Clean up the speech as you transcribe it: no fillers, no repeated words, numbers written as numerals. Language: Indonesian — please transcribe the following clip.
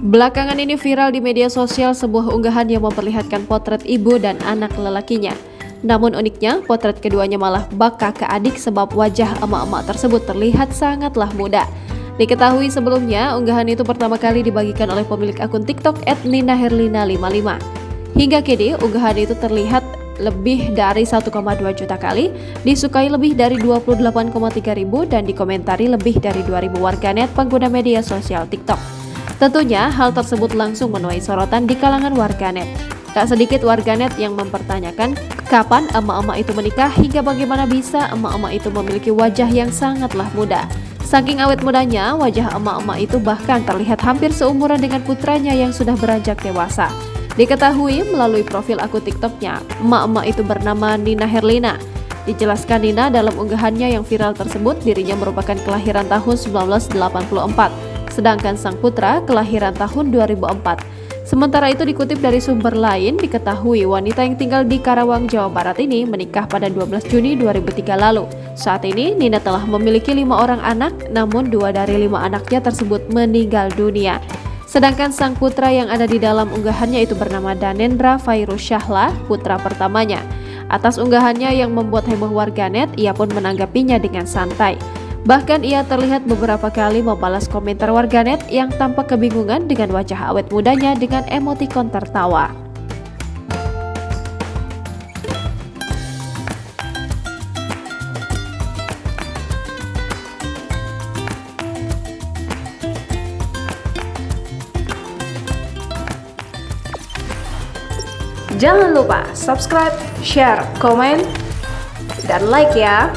Belakangan ini viral di media sosial sebuah unggahan yang memperlihatkan potret ibu dan anak lelakinya. Namun uniknya, potret keduanya malah bak kakak adik sebab wajah emak-emak tersebut terlihat sangatlah muda. Diketahui sebelumnya, unggahan itu pertama kali dibagikan oleh pemilik akun TikTok @ninaherlina55. Hingga kini, unggahan itu terlihat lebih dari 1,2 juta kali, disukai lebih dari 28,3 ribu, dan dikomentari lebih dari 2.000 warganet pengguna media sosial TikTok. Tentunya hal tersebut langsung menuai sorotan di kalangan warganet. Tak sedikit warganet yang mempertanyakan kapan emak-emak itu menikah hingga bagaimana bisa emak-emak itu memiliki wajah yang sangatlah muda. Saking awet mudanya, wajah emak-emak itu bahkan terlihat hampir seumuran dengan putranya yang sudah beranjak dewasa. Diketahui melalui profil akun TikToknya, emak-emak itu bernama Nina Herlina. Dijelaskan Nina dalam unggahannya yang viral tersebut, dirinya merupakan kelahiran tahun 1984. Sedangkan sang putra kelahiran tahun 2004. Sementara itu dikutip dari sumber lain, diketahui wanita yang tinggal di Karawang, Jawa Barat ini menikah pada 12 Juni 2003 lalu. Saat ini Nina telah memiliki 5 orang anak, namun 2 dari 5 anaknya tersebut meninggal dunia. Sedangkan sang putra yang ada di dalam unggahannya itu bernama Danendra Fairuz Syahla, putra pertamanya. Atas unggahannya yang membuat heboh warganet, ia pun menanggapinya dengan santai. Bahkan ia terlihat beberapa kali membalas komentar warganet yang tampak kebingungan dengan wajah awet mudanya dengan emotikon tertawa. Jangan lupa subscribe, share, komen, dan like ya!